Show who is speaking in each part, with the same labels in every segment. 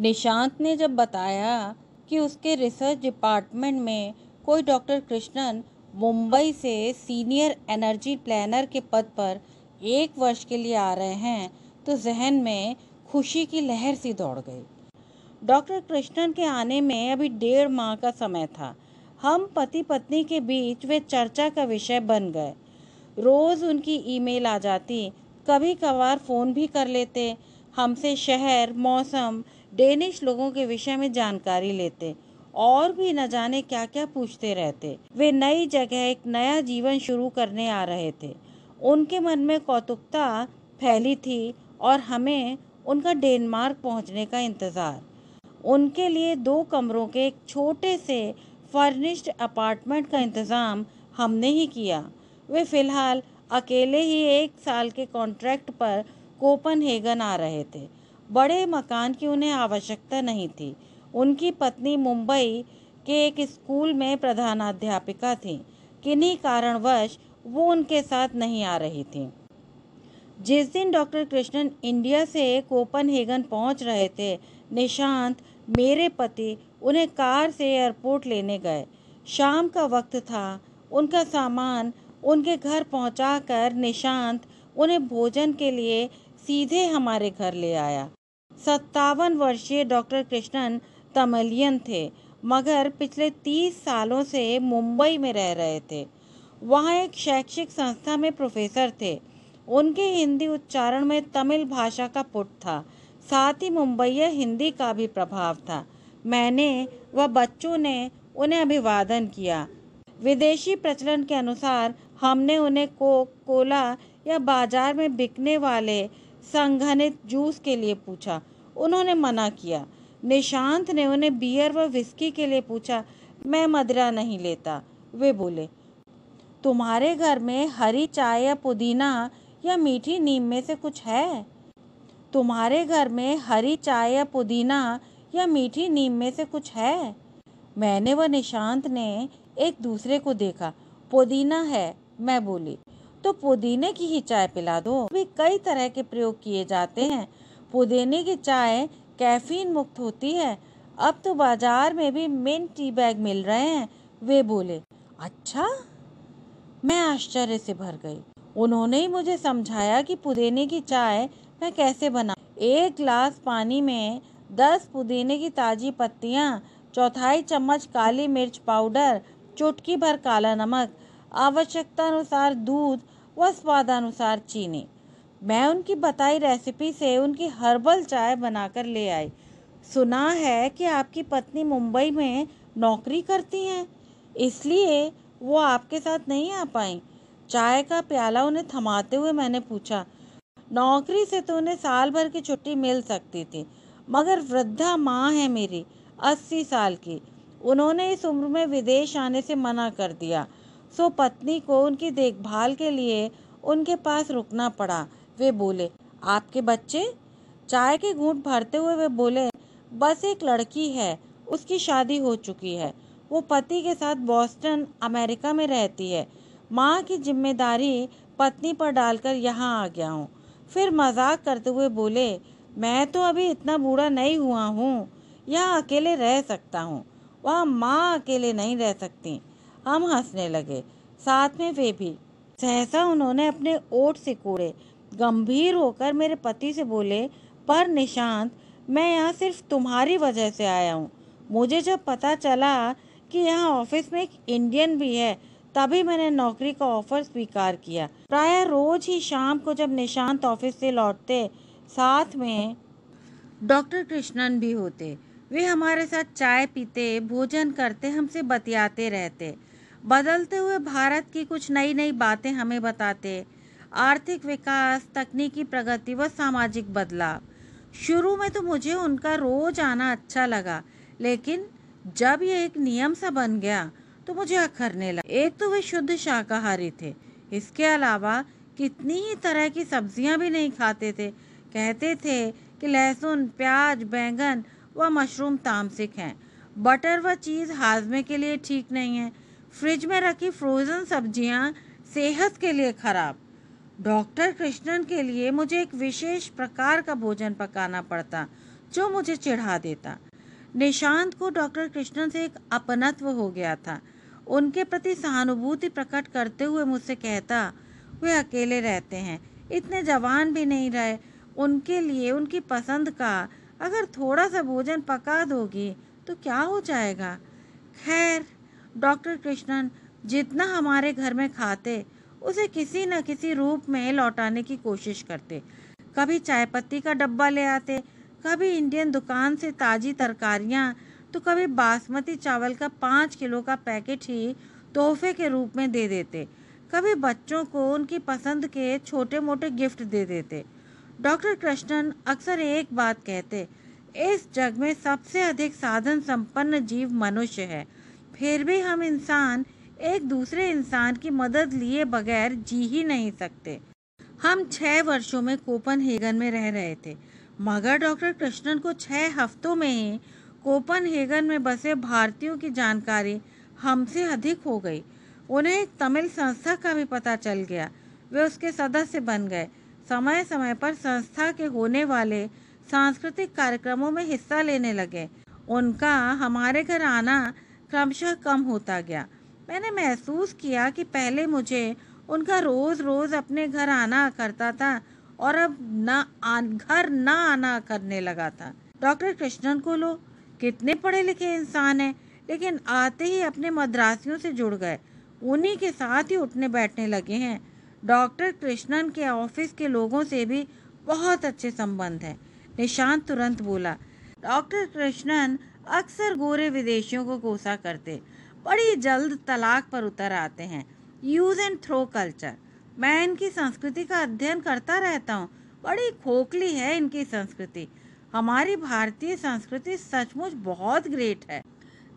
Speaker 1: निशांत ने जब बताया कि उसके रिसर्च डिपार्टमेंट में कोई डॉक्टर कृष्णन मुंबई से सीनियर एनर्जी प्लानर के पद पर 1 वर्ष के लिए आ रहे हैं, तो जहन में खुशी की लहर सी दौड़ गई। डॉक्टर कृष्णन के आने में अभी 1.5 माह का समय था। हम पति पत्नी के बीच वे चर्चा का विषय बन गए। रोज़ उनकी ईमेल आ जाती, कभी कभार फ़ोन भी कर लेते, हमसे शहर, मौसम, डेनिश लोगों के विषय में जानकारी लेते और भी न जाने क्या क्या पूछते रहते। वे नई जगह एक नया जीवन शुरू करने आ रहे थे। उनके मन में कौतुकता फैली थी और हमें उनका डेनमार्क पहुंचने का इंतज़ार। उनके लिए 2 कमरों के एक छोटे से फर्निश्ड अपार्टमेंट का इंतज़ाम हमने ही किया। वे फ़िलहाल अकेले ही 1 साल के कॉन्ट्रैक्ट पर कोपनहेगन आ रहे थे। बड़े मकान की उन्हें आवश्यकता नहीं थी। उनकी पत्नी मुंबई के एक स्कूल में प्रधानाध्यापिका थी। किन्हीं कारणवश वो उनके साथ नहीं आ रही थी। जिस दिन डॉक्टर कृष्णन इंडिया से कोपनहेगन पहुंच रहे थे, निशांत, मेरे पति, उन्हें कार से एयरपोर्ट लेने गए। शाम का वक्त था। उनका सामान उनके घर पहुंचाकर निशांत उन्हें भोजन के लिए सीधे हमारे घर ले आया। 57 वर्षीय डॉक्टर कृष्णन तमिलियन थे, मगर पिछले 30 सालों से मुंबई में रह रहे थे। वहाँ एक शैक्षिक संस्था में प्रोफेसर थे। उनके हिंदी उच्चारण में तमिल भाषा का पुट था, साथ ही मुंबईया हिंदी का भी प्रभाव था। मैंने व बच्चों ने उन्हें अभिवादन किया। विदेशी प्रचलन के अनुसार हमने उन्हें कोक कोला या बाजार में बिकने वाले संघनित जूस के लिए पूछा। उन्होंने मना किया। निशांत ने उन्हें बियर व विस्की के लिए पूछा। मैं मदिरा नहीं लेता, वे बोले। तुम्हारे घर में हरी चाय या पुदीना या मीठी नीम में से कुछ है? तुम्हारे घर में हरी चाय या पुदीना या मीठी नीम में से कुछ है? मैंने व निशांत ने एक दूसरे को देखा। पुदीना है, मैं बोली। तो पुदीने की ही चाय पिला दो। भी कई तरह के प्रयोग किए जाते हैं। पुदीने की चाय कैफीन मुक्त होती है। अब तो बाजार में भी मिंट टी बैग मिल रहे हैं, वे बोले। अच्छा, मैं आश्चर्य से भर गई। उन्होंने ही मुझे समझाया कि पुदीने की चाय मैं कैसे बनाऊं। 1 गिलास पानी में 10 पुदीने की ताज़ी पत्तियां, 1/4 चम्मच काली मिर्च पाउडर, चुटकी भर काला नमक, आवश्यकता अनुसार दूध व स्वादानुसार चीनी। मैं उनकी बताई रेसिपी से उनकी हर्बल चाय बनाकर ले आई। सुना है कि आपकी पत्नी मुंबई में नौकरी करती हैं, इसलिए वो आपके साथ नहीं आ पाई। चाय का प्याला उन्हें थमाते हुए मैंने पूछा। नौकरी से तो उन्हें साल भर की छुट्टी मिल सकती थी, मगर वृद्धा माँ है मेरी, 80 साल की। उन्होंने इस उम्र में विदेश आने से मना कर दिया, सो पत्नी को उनकी देखभाल के लिए उनके पास रुकना पड़ा, वे बोले। आपके बच्चे? चाय के घूंट भरते हुए वे बोले। बस एक लड़की है, उसकी शादी हो चुकी है। वो पति के साथ बॉस्टन, अमेरिका में रहती है। माँ की जिम्मेदारी पत्नी पर डालकर यहाँ आ गया हूँ। फिर मजाक करते हुए बोले, मैं तो अभी इतना बूढ़ा नहीं हुआ हूँ, यहाँ अकेले रह सकता हूँ। वहाँ माँ अकेले नहीं रह सकती। हम हंसने लगे, साथ में वे भी। सहसा उन्होंने अपने ओठ सिकोड़े। गंभीर होकर मेरे पति से बोले, पर निशांत, मैं यहाँ सिर्फ तुम्हारी वजह से आया हूँ। मुझे जब पता चला कि यहाँ ऑफिस में एक इंडियन भी है, तभी मैंने नौकरी का ऑफर स्वीकार किया। प्रायः रोज ही शाम को जब निशांत ऑफिस से लौटते, साथ में डॉक्टर कृष्णन भी होते। वे हमारे साथ चाय पीते, भोजन करते, हमसे बतियाते रहते। बदलते हुए भारत की कुछ नई नई बातें हमें बताते। आर्थिक विकास, तकनीकी प्रगति व सामाजिक बदलाव। शुरू में तो मुझे उनका रोज आना अच्छा लगा, लेकिन जब ये एक नियम सा बन गया तो मुझे अखरने लगा। एक तो वे शुद्ध शाकाहारी थे, इसके अलावा कितनी ही तरह की सब्जियां भी नहीं खाते थे। कहते थे कि लहसुन, प्याज, बैंगन व मशरूम तामसिक हैं। बटर व चीज़ हाजमे के लिए ठीक नहीं है। फ्रिज में रखी फ्रोज़न सब्जियां सेहत के लिए खराब। डॉक्टर कृष्णन के लिए मुझे एक विशेष प्रकार का भोजन पकाना पड़ता। जो मुझे चिढ़ा देता। निशांत को डॉक्टर कृष्णन से एक अपनत्व हो गया था। उनके प्रति सहानुभूति प्रकट करते हुए मुझसे कहता, वे अकेले रहते हैं, इतने जवान भी नहीं रहे, उनके लिए उनकी पसंद का अगर थोड़ा सा भोजन पका दोगी तो क्या हो जाएगा। खैर, डॉक्टर कृष्णन जितना हमारे घर में खाते उसे किसी न किसी रूप में लौटाने की कोशिश करते। कभी चाय पत्ती का डब्बा ले आते, कभी इंडियन दुकान से ताज़ी तरकारियाँ, तो कभी बासमती चावल का 5 किलो का पैकेट ही तोहफे के रूप में दे देते। कभी बच्चों को उनकी पसंद के छोटे मोटे गिफ्ट दे देते। डॉक्टर कृष्णन अक्सर एक बात कहते, इस जग में सबसे अधिक साधन संपन्न जीव मनुष्य है, फिर भी हम इंसान एक दूसरे इंसान की मदद लिए बगैर जी ही नहीं सकते। हम 6 वर्षों में कोपनहेगन में रह रहे थे, मगर डॉक्टर कृष्णन को 6 हफ्तों में ही कोपनहेगन में बसे भारतीयों की जानकारी हमसे अधिक हो गई। उन्हें एक तमिल संस्था का भी पता चल गया। वे उसके सदस्य बन गए। समय समय पर संस्था के होने वाले सांस्कृतिक कार्यक्रमों में हिस्सा लेने लगे। उनका हमारे घर आना क्रमशः कम होता गया। मैंने महसूस किया कि पहले मुझे उनका रोज़ रोज़ अपने घर आना करता था और अब घर न आना करने लगा था। डॉक्टर कृष्णन को लो, कितने पढ़े लिखे इंसान हैं, लेकिन आते ही अपने मद्रासियों से जुड़ गए, उन्हीं के साथ ही उठने बैठने लगे हैं। डॉक्टर कृष्णन के ऑफिस के लोगों से भी बहुत अच्छे संबंध हैं। निशांत तुरंत बोला, डॉक्टर कृष्णन अक्सर गोरे विदेशियों को कोसा करते, बड़ी जल्द तलाक पर उतर आते हैं। Use and throw culture. मैं इनकी संस्कृति का अध्ययन करता रहता हूँ, बड़ी खोखली है इनकी संस्कृति। हमारी भारतीय संस्कृति सचमुच बहुत ग्रेट है।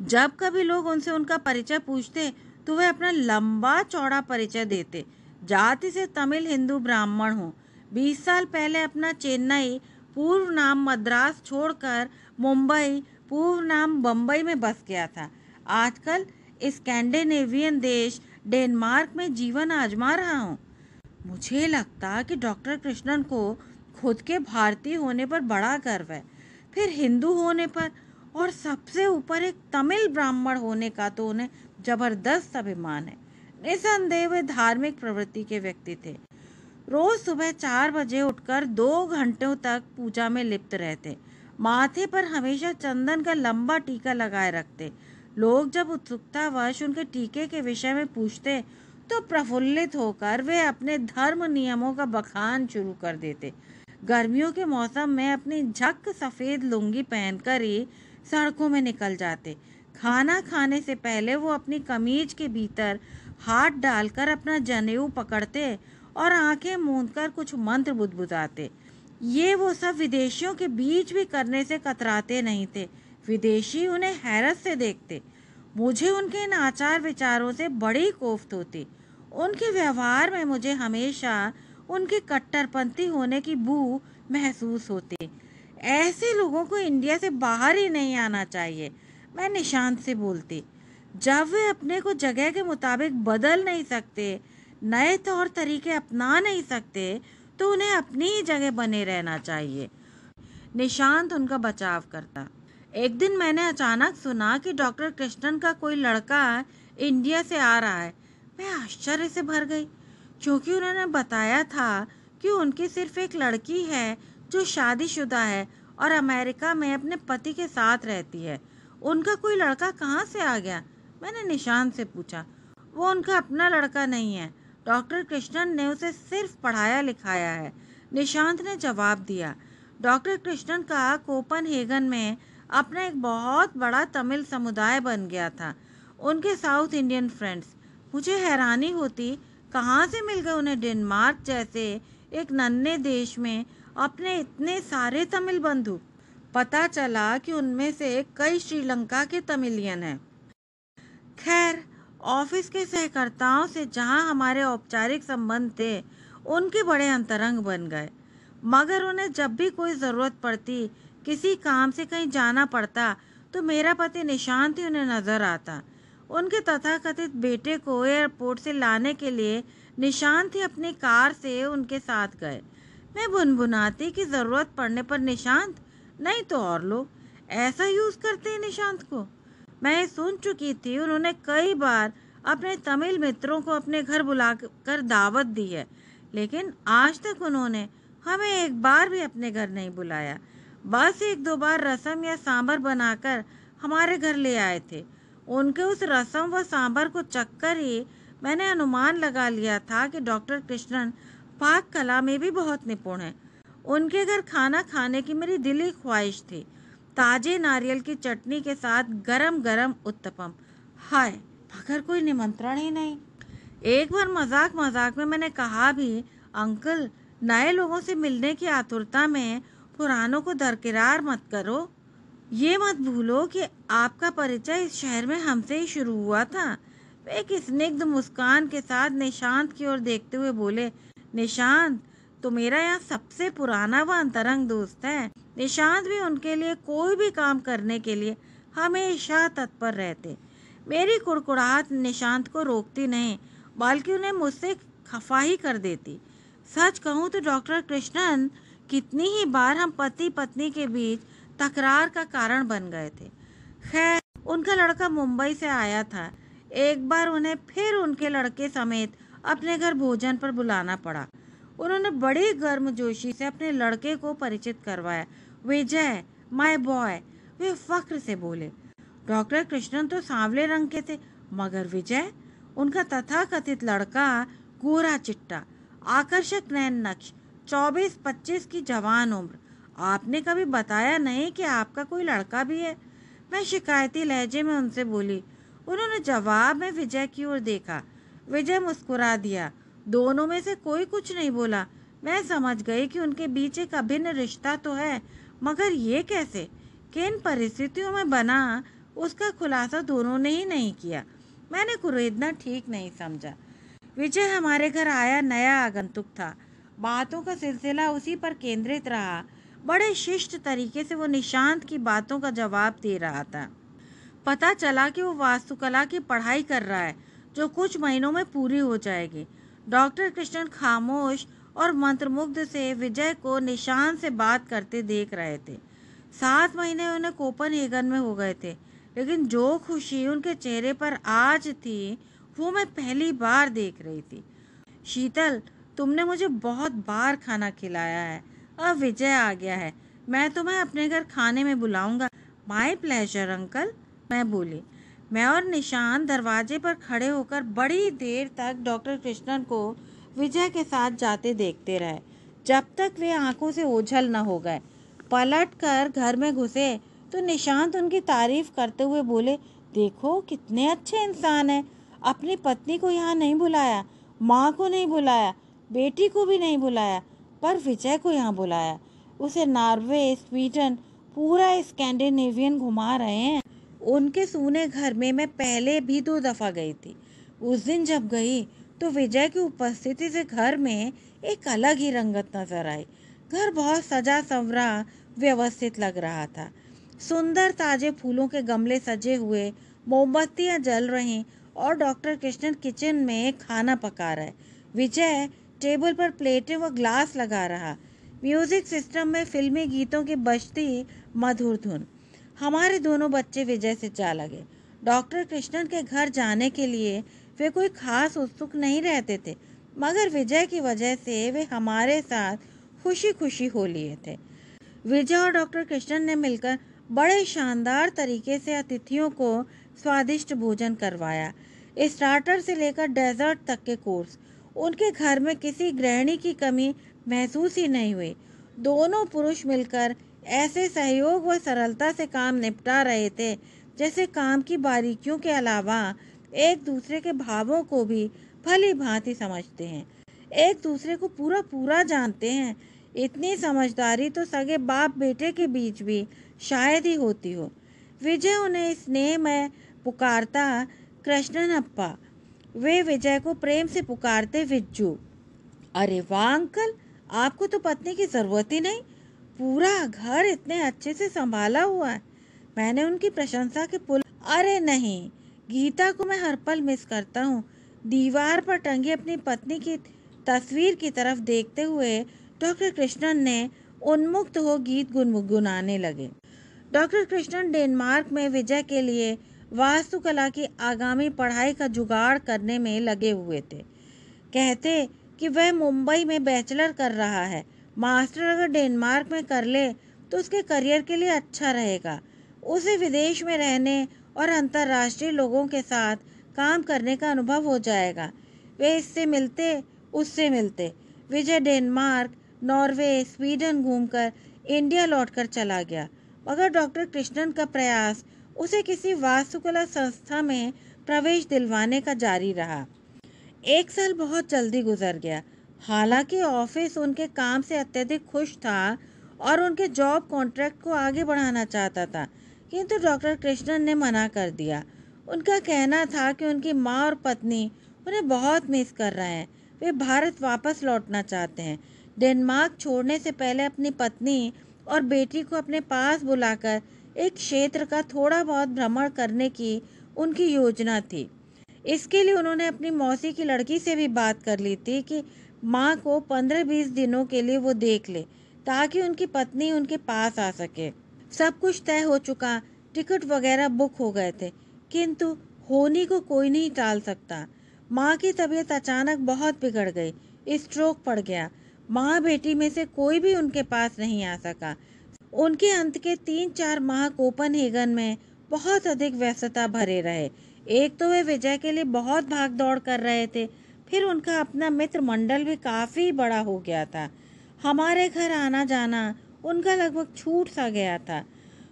Speaker 1: जब कभी लोग उनसे उनका परिचय पूछते तो वे अपना लंबा चौड़ा परिचय देते। जाति से तमिल हिंदू ब्राह्मण हूँ। 20 साल पहले अपना चेन्नई पूर्व नाम मद्रास छोड़कर मुंबई पूर्व नाम बम्बई में बस गया था। आजकल स्कैंडिनेवियन देश डेनमार्क में जीवन आजमा रहा हूँ। मुझे लगता कि डॉक्टर कृष्णन को खुद के भारतीय होने पर बड़ा गर्व है, फिर हिंदू होने पर, और सबसे ऊपर एक तमिल ब्राह्मण होने का तो उन्हें जबरदस्त अभिमान है। निसंदेह वे धार्मिक प्रवृत्ति के व्यक्ति थे। रोज सुबह 4 बजे उठकर 2 घंटों तक पूजा में लिप्त रहते। माथे पर हमेशा चंदन का लंबा टीका लगाए रखते। लोग जब उत्सुकतावश उनके टीके के विषय में पूछते तो प्रफुल्लित होकर वे अपने धर्म नियमों का बखान शुरू कर देते। गर्मियों के मौसम में अपनी झक सफ़ेद लुंगी पहनकर ही सड़कों में निकल जाते। खाना खाने से पहले वो अपनी कमीज के भीतर हाथ डालकर अपना जनेऊ पकड़ते और आंखें मूंदकर कुछ मंत्र बुदबुदाते। ये वो सब विदेशियों के बीच भी करने से कतराते नहीं थे। विदेशी उन्हें हैरत से देखते। मुझे उनके इन आचार विचारों से बड़ी कोफ्त होती। उनके व्यवहार में मुझे हमेशा उनके कट्टरपंथी होने की बू महसूस होती। ऐसे लोगों को इंडिया से बाहर ही नहीं आना चाहिए, मैं निशांत से बोलती। जब वे अपने को जगह के मुताबिक बदल नहीं सकते, नए तौर तरीके अपना नहीं सकते, तो उन्हें अपनी ही जगह बने रहना चाहिए। निशांत उनका बचाव करता। एक दिन मैंने अचानक सुना कि डॉक्टर कृष्णन का कोई लड़का इंडिया से आ रहा है। मैं आश्चर्य से भर गई, क्योंकि उन्होंने बताया था कि उनकी सिर्फ एक लड़की है जो शादीशुदा है और अमेरिका में अपने पति के साथ रहती है। उनका कोई लड़का कहाँ से आ गया? मैंने निशांत से पूछा। वो उनका अपना लड़का नहीं है, डॉक्टर कृष्णन ने उसे सिर्फ पढ़ाया लिखाया है, निशांत ने जवाब दिया। डॉक्टर कृष्णन का कोपनहेगन में अपना एक बहुत बड़ा तमिल समुदाय बन गया था। उनके साउथ इंडियन फ्रेंड्स, मुझे हैरानी होती कहाँ से मिल गए उन्हें डेनमार्क जैसे एक नन्हे देश में अपने इतने सारे तमिल बंधु। पता चला कि उनमें से कई श्रीलंका के तमिलियन हैं। खैर, ऑफिस के सहकर्ताओं से जहां हमारे औपचारिक संबंध थे, उनके बड़े अंतरंग बन गए। मगर उन्हें जब भी कोई ज़रूरत पड़ती, किसी काम से कहीं जाना पड़ता, तो मेरा पति निशांत ही उन्हें नज़र आता। उनके तथाकथित बेटे को एयरपोर्ट से लाने के लिए निशांत ही अपनी कार से उनके साथ गए। मैं भुनभुनाती कि ज़रूरत पड़ने पर निशांत, नहीं तो और लोग ऐसा यूज करते हैं निशांत को। मैं सुन चुकी थी उन्होंने कई बार अपने तमिल मित्रों को अपने घर बुलाकर दावत दी है, लेकिन आज तक उन्होंने हमें एक बार भी अपने घर नहीं बुलाया। बस एक दो बार रसम या सांबर बनाकर हमारे घर ले आए थे। उनके उस रसम व सांबर को चखकर ही मैंने अनुमान लगा लिया था कि डॉक्टर कृष्णन पाक कला में भी बहुत निपुण है। उनके घर खाना खाने की मेरी दिली ख्वाहिश थी, ताजे नारियल की चटनी के साथ गरम गरम उत्तपम। हाय, मगर कोई निमंत्रण ही नहीं। एक बार मजाक मजाक में मैंने कहा भी, अंकल, नए लोगों से मिलने की आतुरता में पुरानों को दरकिरार मत करो। ये मत भूलो कि आपका परिचय इस शहर में हमसे ही शुरू हुआ था। वे एक स्निग्ध मुस्कान के साथ निशांत की ओर देखते हुए बोले, निशांत तो मेरा यहाँ सबसे पुराना व अंतरंग दोस्त है। निशांत भी उनके लिए कोई भी काम करने के लिए हमेशा तत्पर रहते। मेरी कुड़कुड़ाहट निशांत को रोकती नहीं, बल्कि उन्हें मुझसे खफा ही कर देती। सच कहूँ तो डॉक्टर कृष्णन कितनी ही बार हम पति पत्नी के बीच तकरार का कारण बन गए थे। खैर, उनका लड़का मुंबई से आया था। एक बार उन्हें फिर उनके लड़के समेत अपने घर भोजन पर बुलाना पड़ा। उन्होंने बड़ी गर्मजोशी से अपने लड़के को परिचित करवाया। विजय, माय बॉय, वे फक्र से बोले। डॉक्टर कृष्णन तो सांवले रंग के थे, मगर विजय, उनका तथाकथित लड़का, गोरा चिट्टा, आकर्षक नैन नक्श, 24-25 की जवान उम्र। आपने कभी बताया नहीं कि आपका कोई लड़का भी है? मैं शिकायती लहजे में उनसे बोली। उन्होंने जवाब में विजय की ओर देखा। विजय मुस्कुरा दिया। दोनों में से कोई कुछ नहीं बोला। मैं समझ गई कि उनके बीच एक अभिन्न रिश्ता तो है, मगर ये कैसे, किन परिस्थितियों में बना, उसका खुलासा दोनों ने ही नहीं किया। मैंने कुरेदना ठीक नहीं समझा। विजय हमारे घर आया नया आगंतुक था। बातों का सिलसिला उसी पर केंद्रित रहा। बड़े शिष्ट तरीके से वो निशांत की बातों का जवाब दे रहा था। पता चला कि वो वास्तुकला की पढ़ाई कर रहा है, जो कुछ महीनों में पूरी हो जाएगी। डॉक्टर कृष्णन खामोश और मंत्रमुग्ध से विजय को निशांत से बात करते देख रहे थे। 7 महीने उन्हें कोपनहेगन में हो गए थे, लेकिन जो खुशी उनके चेहरे पर आज थी, वो मैं पहली बार देख रही थी। शीतल, तुमने मुझे बहुत बार खाना खिलाया है, अब विजय आ गया है, मैं तुम्हें अपने घर खाने में बुलाऊंगा। माय प्लेजर अंकल, मैं बोली। मैं और निशांत दरवाजे पर खड़े होकर बड़ी देर तक डॉक्टर कृष्णन को विजय के साथ जाते देखते रहे, जब तक वे आंखों से ओझल न हो गए। पलट कर घर में घुसे तो निशांत उनकी तारीफ करते हुए बोले, देखो कितने अच्छे इंसान हैं। अपनी पत्नी को यहाँ नहीं बुलाया, माँ को नहीं बुलाया, बेटी को भी नहीं बुलाया, पर विजय को यहाँ बुलाया। उसे नॉर्वे, स्वीडन, पूरा स्कैंडिनेवियन घुमा रहे हैं। उनके सूने घर में मैं पहले भी 2 दफ़ा गई थी। उस दिन जब गई तो विजय की उपस्थिति से घर में एक अलग ही रंगत नजर आई। घर बहुत सजा संवरा, व्यवस्थित लग रहा था। सुंदर ताजे फूलों के गमले सजे हुए, मोमबत्तियां जल रही और डॉक्टर कृष्णन किचन में खाना पका रहे। विजय टेबल पर प्लेटें व ग्लास लगा रहा। म्यूजिक सिस्टम में फिल्मी गीतों की बजती मधुर धुन। हमारे दोनों बच्चे विजय से जा लगे। डॉक्टर कृष्णन के घर जाने के लिए वे कोई खास उत्सुक नहीं रहते थे, मगर विजय की वजह से वे हमारे साथ खुशी खुशी हो लिए थे। विजय और डॉक्टर कृष्णन ने मिलकर बड़े शानदार तरीके से अतिथियों को स्वादिष्ट भोजन करवाया। स्टार्टर से लेकर डेजर्ट तक के कोर्स। उनके घर में किसी गृहिणी की कमी महसूस ही नहीं हुई। दोनों पुरुष मिलकर ऐसे सहयोग व सरलता से काम निपटा रहे थे, जैसे काम की बारीकियों के अलावा एक दूसरे के भावों को भी भली भांति समझते हैं, एक दूसरे को पूरा पूरा जानते हैं। इतनी समझदारी तो सगे बाप बेटे के बीच भी शायद ही होती हो। विजय उन्हें स्नेह में पुकारता कृष्णन अप्पा, वे विजय को प्रेम से पुकारते विज्जू। अरे वाह अंकल, आपको तो पत्नी की जरूरत ही नहीं, पूरा घर इतने अच्छे से संभाला हुआ है। मैंने उनकी प्रशंसा के पुल। अरे नहीं, गीता को मैं हर पल मिस करता हूँ। दीवार पर टंगी अपनी पत्नी की तस्वीर की तरफ देखते हुए डॉक्टर कृष्णन ने उन्मुक्त हो गीत गुनगुनाने लगे। डॉक्टर कृष्णन डेनमार्क में विजय के लिए वास्तुकला की आगामी पढ़ाई का जुगाड़ करने में लगे हुए थे। कहते कि वह मुंबई में बैचलर कर रहा है, मास्टर अगर डेनमार्क में कर ले तो उसके करियर के लिए अच्छा रहेगा। उसे विदेश में रहने और अंतर्राष्ट्रीय लोगों के साथ काम करने का अनुभव हो जाएगा। वे इससे मिलते उससे मिलते। विजय डेनमार्क, नॉर्वे, स्वीडन घूमकर इंडिया लौटकर चला गया, मगर डॉक्टर कृष्णन का प्रयास उसे किसी वास्तुकला संस्था में प्रवेश दिलवाने का जारी रहा। 1 साल बहुत जल्दी गुजर गया। हालांकि ऑफिस उनके काम से अत्यधिक खुश था और उनके जॉब कॉन्ट्रैक्ट को आगे बढ़ाना चाहता था, किंतु डॉक्टर कृष्णन ने मना कर दिया। उनका कहना था कि उनकी माँ और पत्नी उन्हें बहुत मिस कर रहे हैं। वे भारत वापस लौटना चाहते हैं। डेनमार्क छोड़ने से पहले अपनी पत्नी और बेटी को अपने पास बुलाकर एक क्षेत्र का थोड़ा बहुत भ्रमण करने की उनकी योजना थी। इसके लिए उन्होंने अपनी मौसी की लड़की से भी बात कर ली थी कि माँ को 15-20 दिनों के लिए वो देख ले, ताकि उनकी पत्नी उनके पास आ सके। सब कुछ तय हो चुका, टिकट वगैरह बुक हो गए थे, किंतु होनी को कोई नहीं टाल सकता। माँ की तबीयत अचानक बहुत बिगड़ गई, स्ट्रोक पड़ गया। माँ बेटी में से कोई भी उनके पास नहीं आ सका। उनके अंत के 3-4 माह कोपनहेगन में बहुत अधिक व्यस्तता भरे रहे। एक तो वे विजय के लिए बहुत भाग दौड़ कर रहे थे, फिर उनका अपना मित्र मंडल भी काफ़ी बड़ा हो गया था। हमारे घर आना जाना उनका लगभग छूट सा गया था।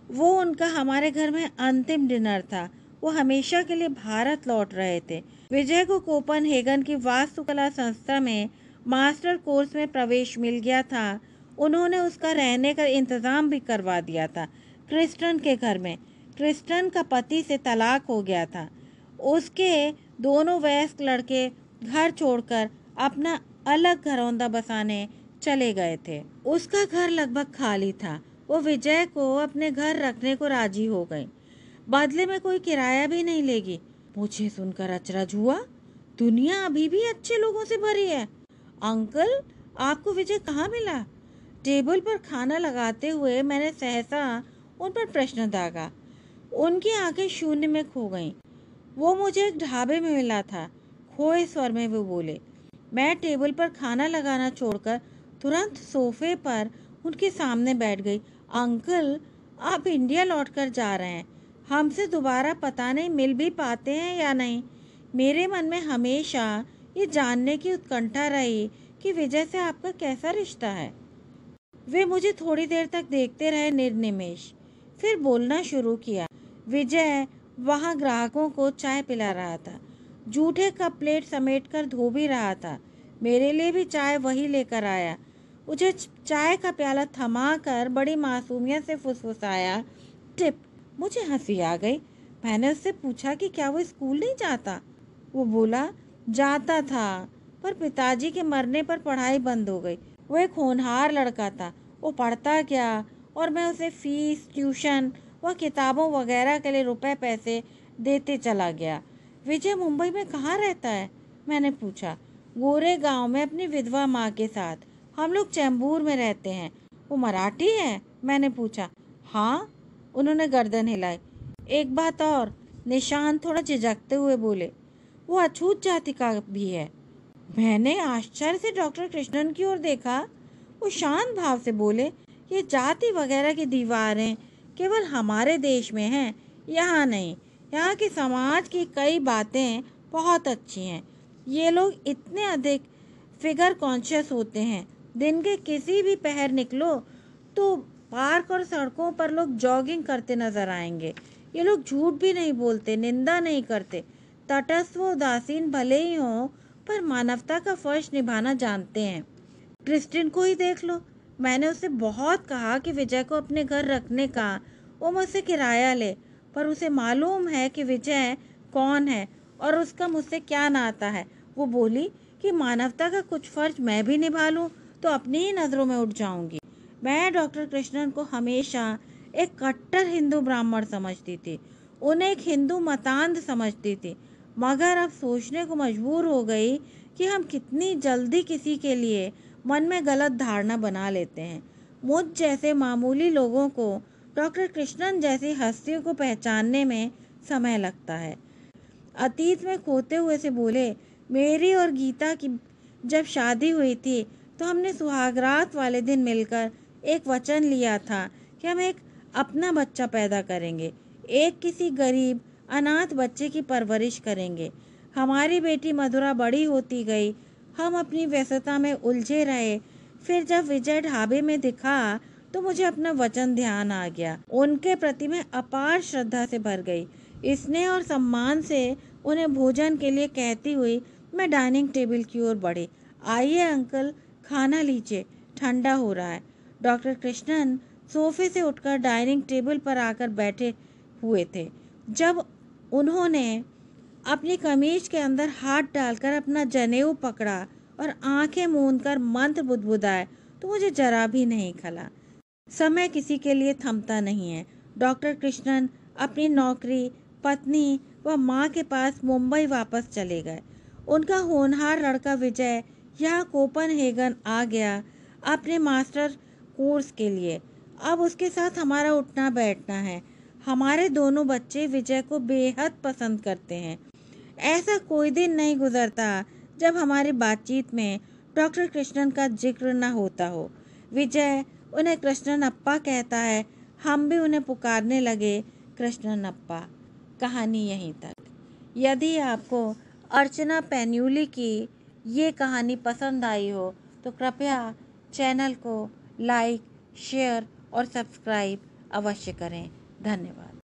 Speaker 1: वो उनका हमारे घर में अंतिम डिनर था। वो हमेशा के लिए भारत लौट रहे थे। विजय को कोपनहेगन की वास्तुकला संस्था में मास्टर कोर्स में प्रवेश मिल गया था। उन्होंने उसका रहने का इंतज़ाम भी करवा दिया था, क्रिस्टन के घर में। क्रिस्टन का पति से तलाक हो गया था। उसके दोनों वयस्क लड़के घर छोड़कर अपना अलग घरौंदा बसाने चले गए थे। उसका घर लगभग खाली था। वो विजय को अपने घर रखने को राजी हो गई। बदले में कोई किराया भी नहीं लेगी। मुझे सुनकर अचरज हुआ। दुनिया अभी भी अच्छे लोगों से भरी है। अंकल, आपको विजय कहाँ मिला? टेबल पर खाना लगाते हुए मैंने सहसा उन पर प्रश्न दागा। उनकी आंखें शून्य में खो गईं। वो मुझे एक ढाबे में मिला था, खोए स्वर में वो बोले। मैं टेबल पर खाना लगाना छोड़कर तुरंत सोफे पर उनके सामने बैठ गई। अंकल, आप इंडिया लौटकर जा रहे हैं। हमसे दोबारा पता नहीं मिल भी पाते हैं या नहीं। मेरे मन में हमेशा ये जानने की उत्कंठा रही कि विजय से आपका कैसा रिश्ता है। वे मुझे थोड़ी देर तक देखते रहे निर्निमेष, फिर बोलना शुरू किया। विजय वहाँ ग्राहकों को चाय पिला रहा था, जूठे कप प्लेट समेट कर धो भी रहा था। मेरे लिए भी चाय वही लेकर आया। मुझे चाय का प्याला थमा कर बड़ी मासूमियत से फुसफुसाया, टिप। मुझे हंसी आ गई। मैंने उससे पूछा कि क्या वो स्कूल नहीं जाता। वो बोला, जाता था, पर पिताजी के मरने पर पढ़ाई बंद हो गई। वो एक होनहार लड़का था। वो पढ़ता गया और मैं उसे फीस, ट्यूशन व किताबों वगैरह के लिए रुपए पैसे देते चला गया। विजय मुंबई में कहाँ रहता है? मैंने पूछा। गोरे गांव में अपनी विधवा माँ के साथ। हम लोग चैम्बूर में रहते हैं। वो मराठी है? मैंने पूछा। हाँ, उन्होंने गर्दन हिलाई। एक बात और, निशांत थोड़ा झिझकते हुए बोले, वो अछूत जाति का भी है। मैंने आश्चर्य से डॉक्टर कृष्णन की ओर देखा। वो शांत भाव से बोले, ये जाति वगैरह की दीवारें केवल हमारे देश में हैं, यहाँ नहीं। यहाँ की समाज की कई बातें बहुत अच्छी हैं। ये लोग इतने अधिक फिगर कॉन्शियस होते हैं। दिन के किसी भी पहर निकलो तो पार्क और सड़कों पर लोग जॉगिंग करते नजर आएंगे। ये लोग झूठ भी नहीं बोलते, निंदा नहीं करते, तटस्थ व उदासीन भले ही हों, पर मानवता का फर्ज निभाना जानते हैं। क्रिस्टिन को ही देख लो। मैंने उससे बहुत कहा कि विजय को अपने घर रखने का वो मुझसे किराया ले, पर उसे मालूम है कि विजय कौन है और उसका मुझसे क्या नाता है। वो बोली कि मानवता का कुछ फर्ज मैं भी निभा लूँ तो अपनी ही नज़रों में उठ जाऊंगी। मैं डॉक्टर कृष्णन को हमेशा एक कट्टर हिंदू ब्राह्मण समझती थी, उन्हें एक हिंदू मतांध समझती थी, मगर अब सोचने को मजबूर हो गई कि हम कितनी जल्दी किसी के लिए मन में गलत धारणा बना लेते हैं। मुझ जैसे मामूली लोगों को डॉक्टर कृष्णन जैसी हस्तियों को पहचानने में समय लगता है। अतीत में खोते हुए से बोले, मेरी और गीता की जब शादी हुई थी तो हमने सुहागरात वाले दिन मिलकर एक वचन लिया था कि हम एक अपना बच्चा पैदा करेंगे, एक किसी गरीब अनाथ बच्चे की परवरिश करेंगे। हमारी बेटी मधुरा बड़ी होती गई, हम अपनी व्यस्तता में उलझे रहे। फिर जब विजय ढाबे में दिखा तो मुझे अपना वचन ध्यान आ गया। उनके प्रति मैं अपार श्रद्धा से भर गई। स्नेह और सम्मान से उन्हें भोजन के लिए कहती हुई मैं डाइनिंग टेबल की ओर बढ़ी। आइए अंकल, खाना लीजिए, ठंडा हो रहा है। डॉक्टर कृष्णन सोफे से उठकर डाइनिंग टेबल पर आकर बैठे हुए थे। जब उन्होंने अपनी कमीज के अंदर हाथ डालकर अपना जनेऊ पकड़ा और आंखें मूंदकर मंत्र बुदबुदाए तो मुझे जरा भी नहीं खला। समय किसी के लिए थमता नहीं है। डॉक्टर कृष्णन अपनी नौकरी, पत्नी व माँ के पास मुंबई वापस चले गए। उनका होनहार लड़का विजय यहाँ कोपनहेगन आ गया अपने मास्टर कोर्स के लिए। अब उसके साथ हमारा उठना बैठना है। हमारे दोनों बच्चे विजय को बेहद पसंद करते हैं। ऐसा कोई दिन नहीं गुजरता जब हमारी बातचीत में डॉक्टर कृष्णन का जिक्र न होता हो। विजय उन्हें कृष्णन अप्पा कहता है, हम भी उन्हें पुकारने लगे कृष्णन अप्पा। कहानी यहीं तक। यदि आपको अर्चना पैन्यूली की ये कहानी पसंद आई हो तो कृपया चैनल को लाइक, शेयर और सब्सक्राइब अवश्य करें। धन्यवाद।